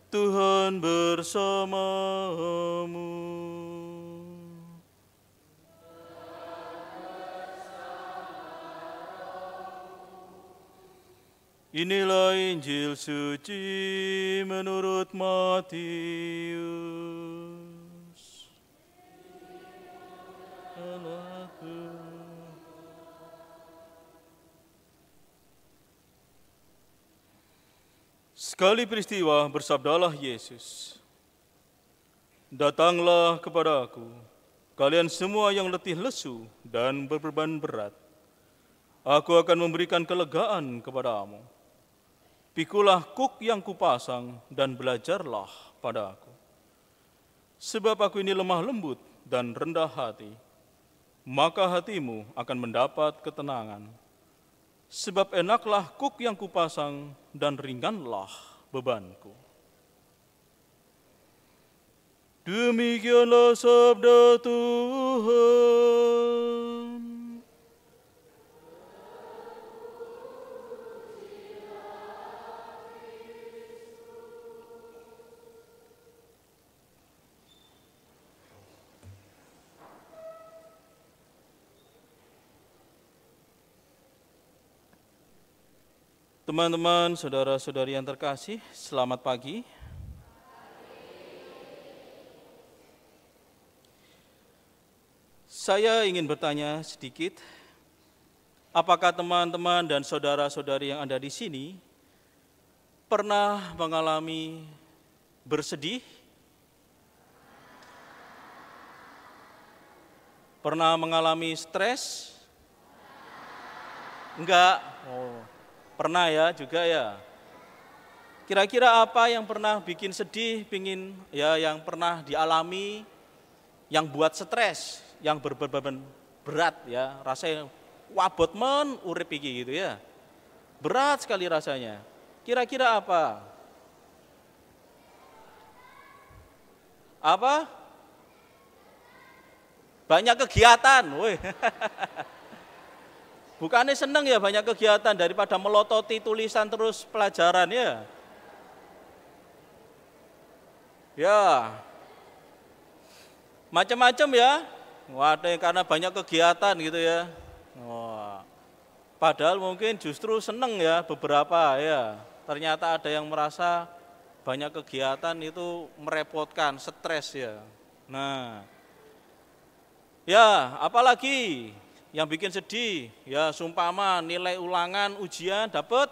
Tuhan bersamamu. Inilah Injil suci menurut Matius. Sekali peristiwa bersabdalah Yesus, "Datanglah kepadaku, kalian semua yang letih lesu dan berbeban berat. Aku akan memberikan kelegaan kepadamu. Pikulah kuk yang kupasang dan belajarlah padaku. Sebab aku ini lemah lembut dan rendah hati, maka hatimu akan mendapat ketenangan. Sebab enaklah kuk yang kupasang dan ringanlah bebanku." Demikianlah sabda Tuhan. Teman-teman, saudara-saudari yang terkasih, selamat pagi. Saya ingin bertanya sedikit, apakah teman-teman dan saudara-saudari yang ada di sini pernah mengalami bersedih? Pernah mengalami stres? Enggak? Oh. Pernah ya juga ya. Kira-kira apa yang pernah bikin sedih, yang pernah dialami, yang buat stres, yang berbeban berat ya, rasanya wabot men urip iki gitu ya. Berat sekali rasanya. Kira-kira apa? Apa? Banyak kegiatan, woi. Bukannya seneng ya banyak kegiatan daripada melototi tulisan terus pelajaran ya. Ya, macam-macam ya. Waduh, karena banyak kegiatan gitu ya. Wah, padahal mungkin justru seneng ya beberapa ya. Ternyata ada yang merasa banyak kegiatan itu merepotkan, stres ya. Nah, ya apalagi yang bikin sedih, ya sumpama nilai ulangan ujian dapat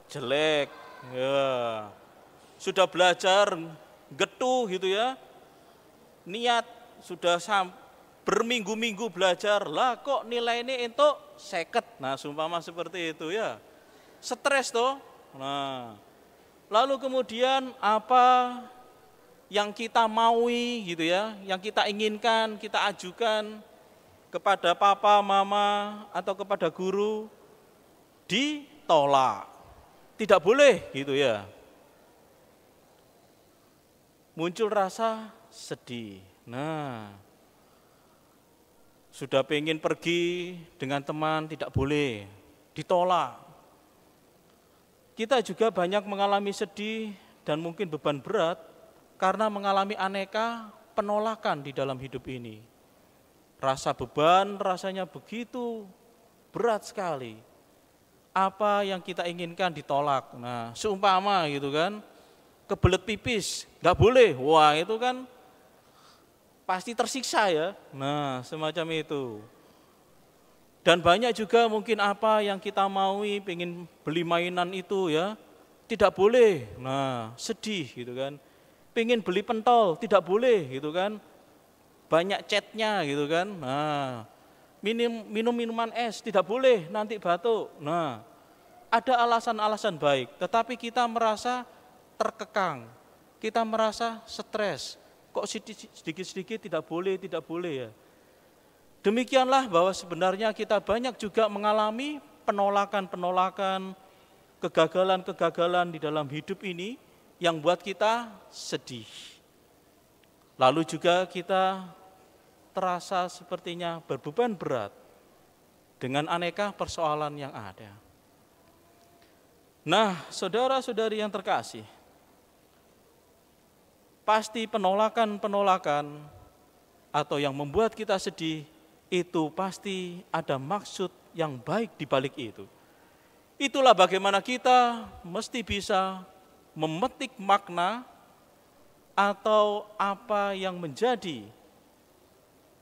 jelek, ya sudah belajar getuh gitu ya, niat sudah berminggu-minggu belajar, lah kok nilai ini untuk seket, nah sumpama seperti itu ya, stres toh. Nah, lalu kemudian apa yang kita maui gitu ya, yang kita inginkan, kita ajukan kepada papa, mama, atau kepada guru, ditolak. Tidak boleh gitu ya. Muncul rasa sedih. Nah, sudah pengen pergi dengan teman, tidak boleh, ditolak. Kita juga banyak mengalami sedih dan mungkin beban berat karena mengalami aneka penolakan di dalam hidup ini. Rasa beban rasanya begitu berat sekali. Apa yang kita inginkan ditolak. Nah, seumpama gitu kan, kebelet pipis, nggak boleh. Wah, itu kan pasti tersiksa ya. Nah, semacam itu. Dan banyak juga mungkin apa yang kita maui, pengen beli mainan itu ya, tidak boleh. Nah, sedih gitu kan. Pengen beli pentol, tidak boleh gitu kan. Banyak catnya gitu kan. Nah, minum minuman es tidak boleh, nanti batuk. Nah, ada alasan-alasan baik, tetapi kita merasa terkekang, kita merasa stres. Kok sedikit-sedikit tidak boleh ya. Demikianlah bahwa sebenarnya kita banyak juga mengalami penolakan-penolakan, kegagalan-kegagalan di dalam hidup ini yang buat kita sedih. Lalu juga kita terasa sepertinya berbeban berat dengan aneka persoalan yang ada. Nah, saudara-saudari yang terkasih, pasti penolakan-penolakan atau yang membuat kita sedih, itu pasti ada maksud yang baik di balik itu. Itulah bagaimana kita mesti bisa memetik makna atau apa yang menjadi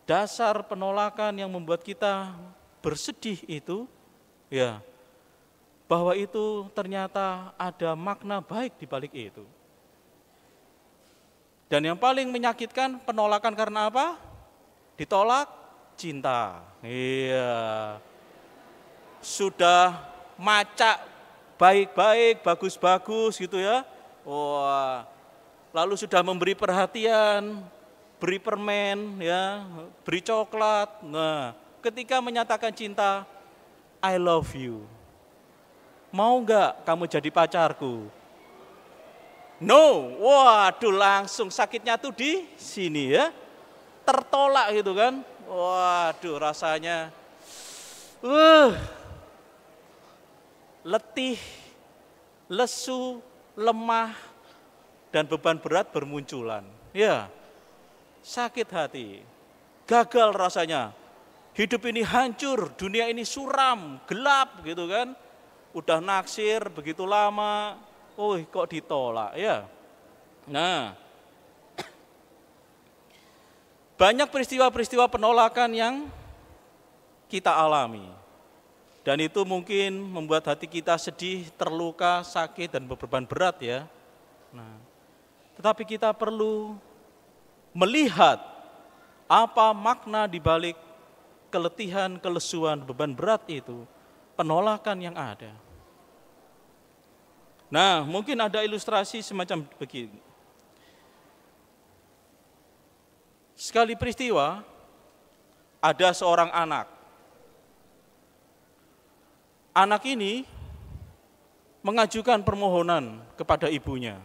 dasar penolakan yang membuat kita bersedih itu, ya, bahwa itu ternyata ada makna baik di balik itu. Dan yang paling menyakitkan penolakan karena apa? Ditolak cinta. Iya. Sudah macak baik-baik, bagus-bagus gitu ya. Wah. Lalu sudah memberi perhatian, beri permen ya, beri coklat. Nah, ketika menyatakan cinta, I love you. Mau enggak kamu jadi pacarku? No, waduh langsung sakitnya tuh di sini ya, tertolak gitu kan, waduh rasanya, letih, lesu, lemah, dan beban berat bermunculan, ya, sakit hati, gagal rasanya, hidup ini hancur, dunia ini suram, gelap gitu kan, udah naksir begitu lama. Oh, kok ditolak ya? Nah, banyak peristiwa-peristiwa penolakan yang kita alami. Dan itu mungkin membuat hati kita sedih, terluka, sakit, dan beban berat ya. Nah, tetapi kita perlu melihat apa makna di balik keletihan, kelesuan, beban berat itu, penolakan yang ada. Nah, mungkin ada ilustrasi semacam begini. Sekali peristiwa, ada seorang anak. Anak ini mengajukan permohonan kepada ibunya.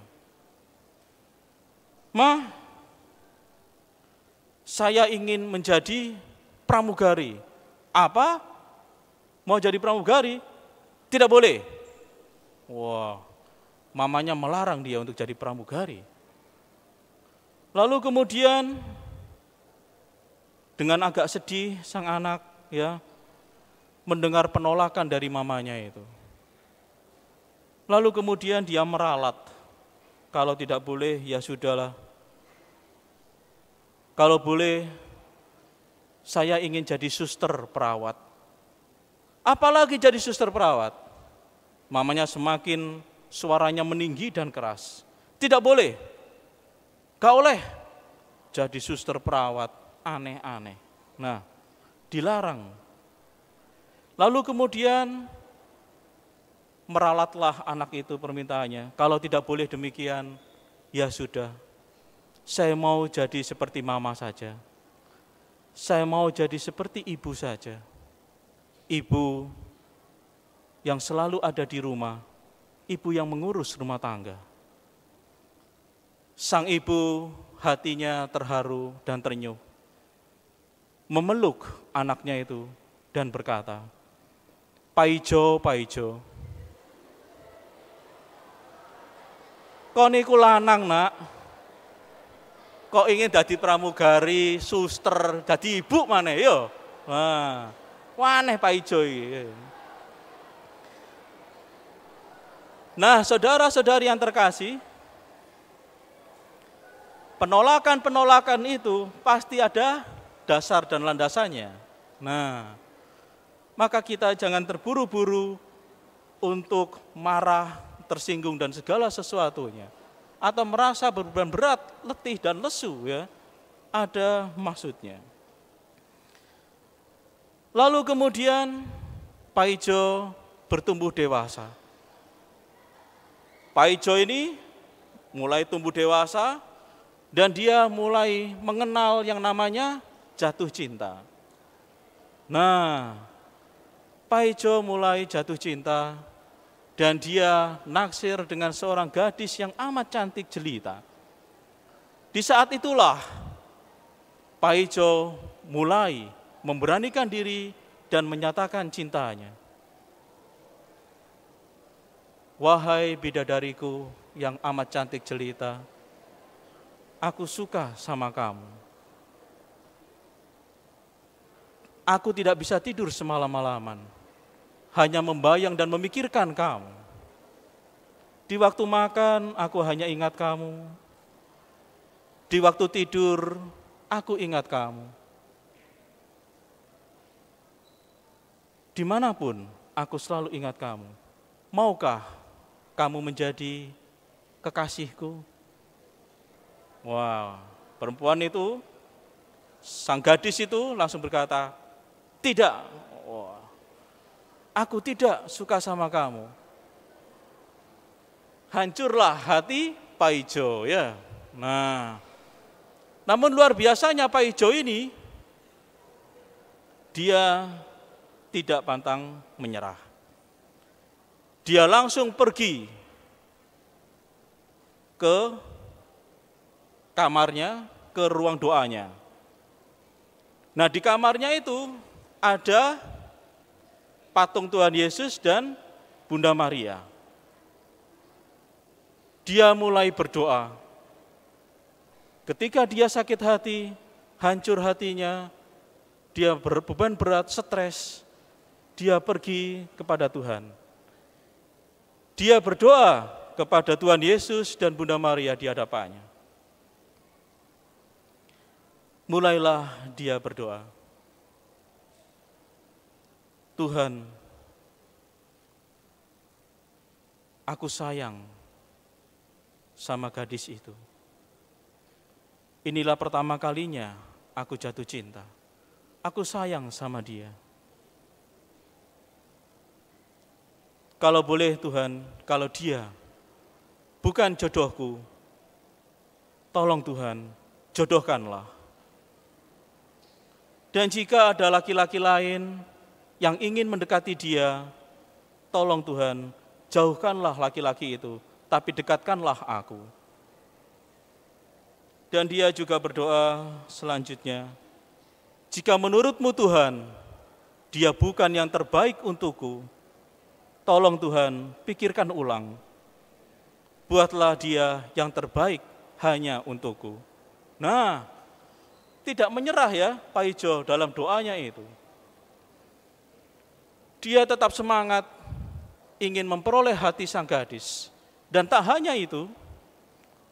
Ma, saya ingin menjadi pramugari. Apa? Mau jadi pramugari? Tidak boleh. Wah. Mamanya melarang dia untuk jadi pramugari. Lalu kemudian dengan agak sedih sang anak ya mendengar penolakan dari mamanya itu. Lalu kemudian dia meralat. Kalau tidak boleh ya sudahlah. Kalau boleh saya ingin jadi suster perawat. Apalagi jadi suster perawat. Mamanya semakin suaranya meninggi dan keras. Tidak boleh. Gak oleh jadi suster perawat, aneh-aneh. Nah, dilarang. Lalu kemudian meralatlah anak itu permintaannya. Kalau tidak boleh demikian, ya sudah. Saya mau jadi seperti mama saja. Saya mau jadi seperti ibu saja. Ibu yang selalu ada di rumah. Ibu yang mengurus rumah tangga. Sang ibu hatinya terharu dan ternyuh. Memeluk anaknya itu dan berkata, Paijo, Paijo, kau niku lanang nak, kok ingin jadi pramugari, suster, jadi ibu mana yo? Wah, waneh Paijo iki. Nah, saudara-saudari yang terkasih, penolakan-penolakan itu pasti ada dasar dan landasannya. Nah, maka kita jangan terburu-buru untuk marah, tersinggung dan segala sesuatunya. Atau merasa beban berat, letih dan lesu ya. Ada maksudnya. Lalu kemudian Paijo bertumbuh dewasa. Paijo ini mulai tumbuh dewasa dan dia mulai mengenal yang namanya jatuh cinta. Nah, Paijo mulai jatuh cinta dan dia naksir dengan seorang gadis yang amat cantik jelita. Di saat itulah Paijo mulai memberanikan diri dan menyatakan cintanya. Wahai bidadariku yang amat cantik jelita, aku suka sama kamu. Aku tidak bisa tidur semalam-malaman, hanya membayang dan memikirkan kamu. Di waktu makan, aku hanya ingat kamu. Di waktu tidur, aku ingat kamu. Dimanapun, aku selalu ingat kamu. Maukah kamu menjadi kekasihku? Wah, perempuan itu, sang gadis itu langsung berkata, tidak, wah, aku tidak suka sama kamu. Hancurlah hati Pak Ijo, ya. Nah, namun luar biasanya Pak Ijo ini, dia tidak pantang menyerah. Dia langsung pergi ke kamarnya, ke ruang doanya. Nah, di kamarnya itu ada patung Tuhan Yesus dan Bunda Maria. Dia mulai berdoa. Ketika dia sakit hati, hancur hatinya, dia berbeban berat, stres, dia pergi kepada Tuhan. Dia berdoa kepada Tuhan Yesus dan Bunda Maria di hadapannya. Mulailah dia berdoa. Tuhan, aku sayang sama gadis itu. Inilah pertama kalinya aku jatuh cinta. Aku sayang sama dia. Kalau boleh Tuhan, kalau dia bukan jodohku, tolong Tuhan, jodohkanlah. Dan jika ada laki-laki lain yang ingin mendekati dia, tolong Tuhan, jauhkanlah laki-laki itu, tapi dekatkanlah aku. Dan dia juga berdoa selanjutnya, jika menurut-Mu Tuhan, dia bukan yang terbaik untukku, tolong Tuhan, pikirkan ulang. Buatlah dia yang terbaik hanya untukku. Nah, tidak menyerah ya Pak Ijo dalam doanya itu. Dia tetap semangat ingin memperoleh hati sang gadis. Dan tak hanya itu,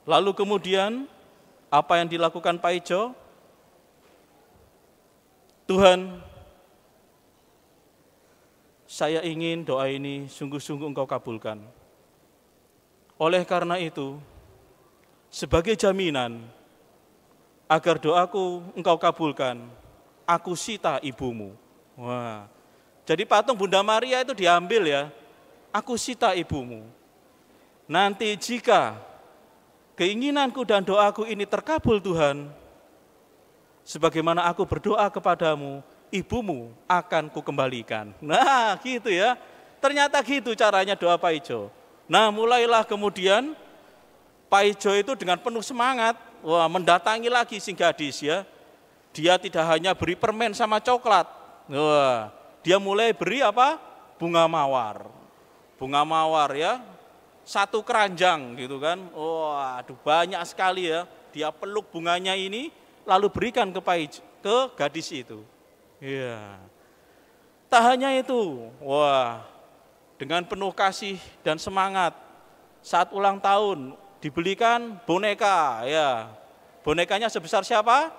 lalu kemudian apa yang dilakukan Pak Ijo? Tuhan, saya ingin doa ini sungguh-sungguh Engkau kabulkan. Oleh karena itu, sebagai jaminan agar doaku Engkau kabulkan, aku sita ibumu. Wah, jadi patung Bunda Maria itu diambil ya, aku sita ibumu. Nanti jika keinginanku dan doaku ini terkabul Tuhan, sebagaimana aku berdoa kepadamu, ibumu akan kukembalikan. Nah gitu ya, ternyata gitu caranya doa Pak Ijo. Nah mulailah kemudian Pak Ijo itu dengan penuh semangat, wah mendatangi lagi si gadis ya. Dia tidak hanya beri permen sama coklat, wah, dia mulai beri apa? Bunga mawar. Bunga mawar ya, satu keranjang gitu kan. Wah, aduh banyak sekali ya. Dia peluk bunganya ini, lalu berikan ke Pak Ijo, ke gadis itu. Iya. Tak hanya itu, wah, dengan penuh kasih dan semangat, saat ulang tahun dibelikan boneka, ya. Bonekanya sebesar siapa?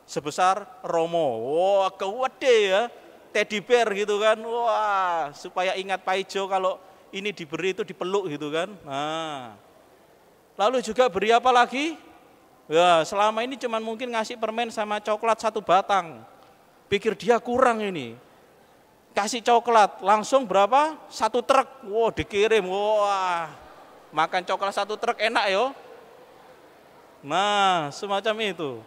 Sebesar Romo. Wah, gede ya, teddy bear gitu kan. Wah, supaya ingat Pak Ijo kalau ini diberi itu dipeluk gitu kan. Nah, lalu juga beri apa lagi? Ya, selama ini cuma mungkin ngasih permen sama coklat satu batang. Pikir dia kurang ini. Kasih coklat, langsung berapa? Satu truk. Wow, dikirim. Wah, makan coklat satu truk enak yo. Nah, semacam itu.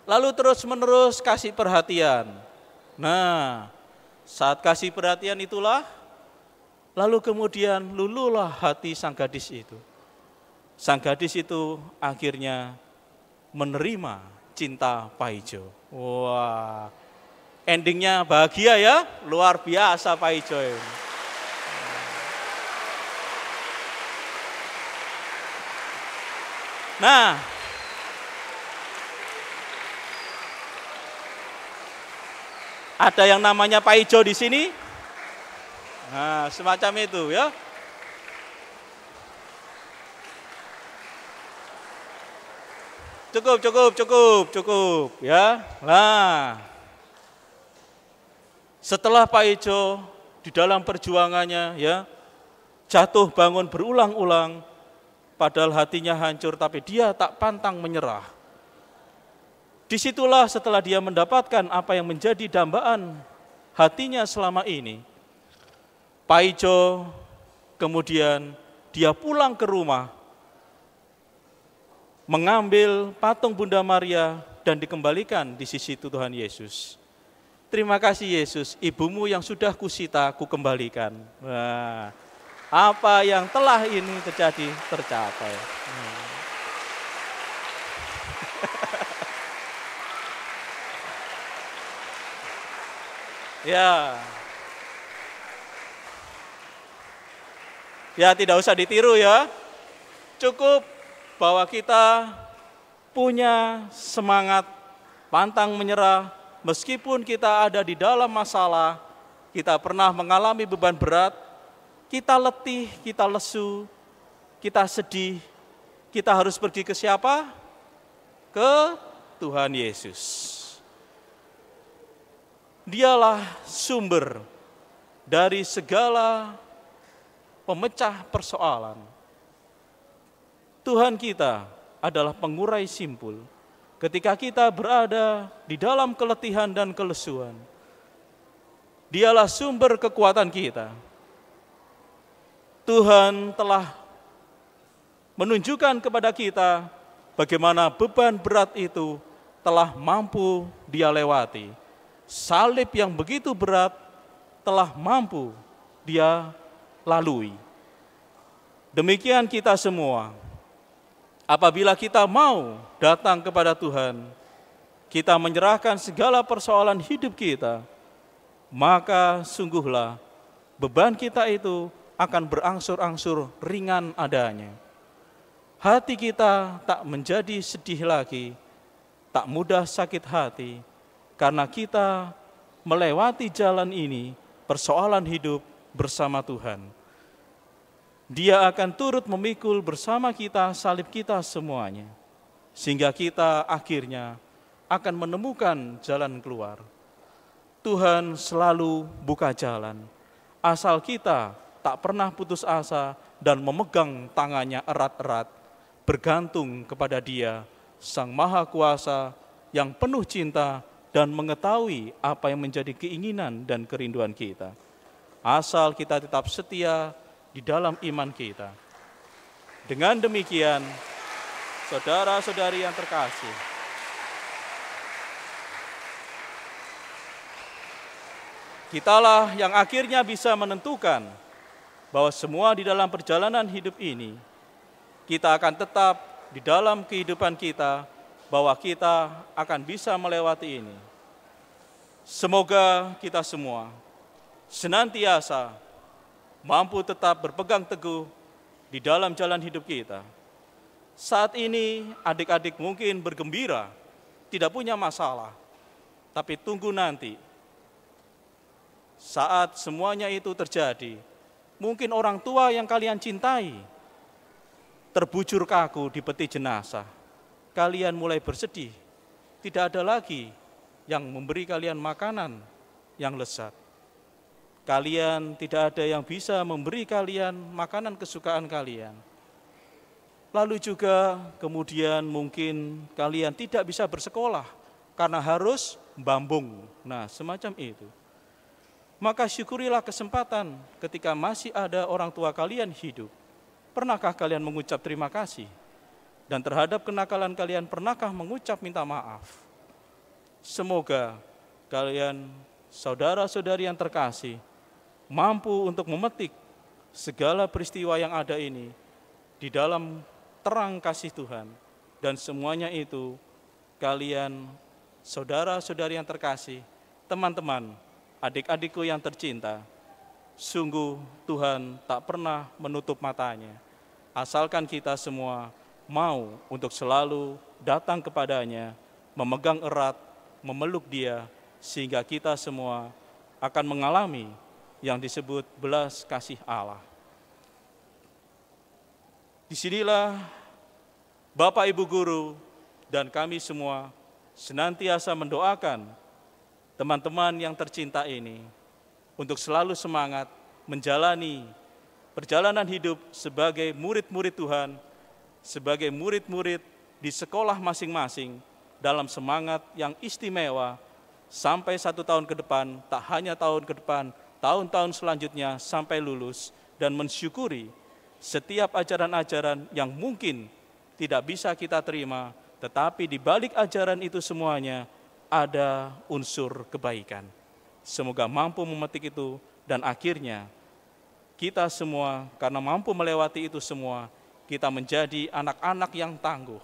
Lalu terus menerus kasih perhatian. Nah, saat kasih perhatian itulah, lalu kemudian luluhlah hati sang gadis itu. Sang gadis itu akhirnya menerima cinta Pak Ijo. Wah, endingnya bahagia ya, luar biasa Pak Ijo ini. Nah, Ada yang namanya Pak Ijo di sini? Nah, semacam itu ya. Cukup ya. Nah, setelah Pak Ijo di dalam perjuangannya ya, jatuh bangun berulang-ulang, padahal hatinya hancur tapi dia tak pantang menyerah. Disitulah setelah dia mendapatkan apa yang menjadi dambaan hatinya selama ini, Pak Ijo kemudian dia pulang ke rumah, mengambil patung Bunda Maria dan dikembalikan di sisi Tuhan Yesus. Terima kasih Yesus, ibumu yang sudah kusita, kukembalikan. Nah, apa yang telah ini terjadi tercapai. Ya tidak usah ditiru ya. Cukup bahwa kita punya semangat pantang menyerah, meskipun kita ada di dalam masalah, kita pernah mengalami beban berat, kita letih, kita lesu, kita sedih, kita harus pergi ke siapa? Ke Tuhan Yesus. Dialah sumber dari segala pemecah persoalan. Tuhan kita adalah pengurai simpul. Ketika kita berada di dalam keletihan dan kelesuan, Dialah sumber kekuatan kita. Tuhan telah menunjukkan kepada kita bagaimana beban berat itu telah mampu Dia lewati. Salib yang begitu berat telah mampu Dia lalui. Demikian kita semua. Apabila kita mau datang kepada Tuhan, kita menyerahkan segala persoalan hidup kita, maka sungguhlah beban kita itu akan berangsur-angsur ringan adanya. Hati kita tak menjadi sedih lagi, tak mudah sakit hati, karena kita melewati jalan ini, persoalan hidup bersama Tuhan. Dia akan turut memikul bersama kita salib kita semuanya, sehingga kita akhirnya akan menemukan jalan keluar. Tuhan selalu buka jalan, asal kita tak pernah putus asa dan memegang tangannya erat-erat, bergantung kepada Dia, Sang Maha Kuasa yang penuh cinta dan mengetahui apa yang menjadi keinginan dan kerinduan kita. Asal kita tetap setia di dalam iman kita. Dengan demikian, saudara-saudari yang terkasih, kitalah yang akhirnya bisa menentukan bahwa semua di dalam perjalanan hidup ini, kita akan tetap di dalam kehidupan kita, bahwa kita akan bisa melewati ini. Semoga kita semua senantiasa mampu tetap berpegang teguh di dalam jalan hidup kita. Saat ini adik-adik mungkin bergembira, tidak punya masalah, tapi tunggu nanti. Saat semuanya itu terjadi, mungkin orang tua yang kalian cintai terbujur kaku di peti jenazah. Kalian mulai bersedih, tidak ada lagi yang memberi kalian makanan yang lezat. Kalian tidak ada yang bisa memberi kalian makanan kesukaan kalian. Lalu juga kemudian mungkin kalian tidak bisa bersekolah karena harus bambung. Nah, semacam itu. Maka syukurilah kesempatan ketika masih ada orang tua kalian hidup. Pernahkah kalian mengucap terima kasih? Dan terhadap kenakalan kalian, pernahkah mengucap minta maaf? Semoga kalian, saudara-saudari yang terkasih, mampu untuk memetik segala peristiwa yang ada ini di dalam terang kasih Tuhan. Dan semuanya itu kalian, saudara-saudari yang terkasih, teman-teman, adik-adikku yang tercinta, sungguh Tuhan tak pernah menutup matanya. Asalkan kita semua mau untuk selalu datang kepadanya, memegang erat, memeluk Dia, sehingga kita semua akan mengalami yang disebut belas kasih Allah. Disinilah Bapak Ibu Guru dan kami semua senantiasa mendoakan teman-teman yang tercinta ini untuk selalu semangat menjalani perjalanan hidup sebagai murid-murid Tuhan, sebagai murid-murid di sekolah masing-masing dalam semangat yang istimewa sampai 1 tahun ke depan, tak hanya tahun ke depan, tahun-tahun selanjutnya sampai lulus, dan mensyukuri setiap ajaran-ajaran yang mungkin tidak bisa kita terima, tetapi di balik ajaran itu semuanya ada unsur kebaikan. Semoga mampu memetik itu dan akhirnya kita semua karena mampu melewati itu semua, kita menjadi anak-anak yang tangguh,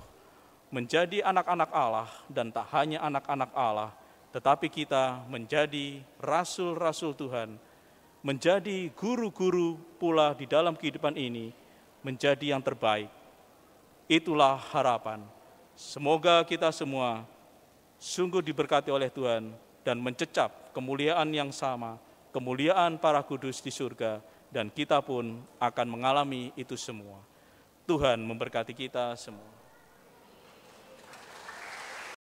menjadi anak-anak Allah, dan tak hanya anak-anak Allah, tetapi kita menjadi rasul-rasul Tuhan, menjadi guru-guru pula di dalam kehidupan ini, menjadi yang terbaik. Itulah harapan. Semoga kita semua sungguh diberkati oleh Tuhan dan mencecap kemuliaan yang sama, kemuliaan para kudus di surga, dan kita pun akan mengalami itu semua. Tuhan memberkati kita semua.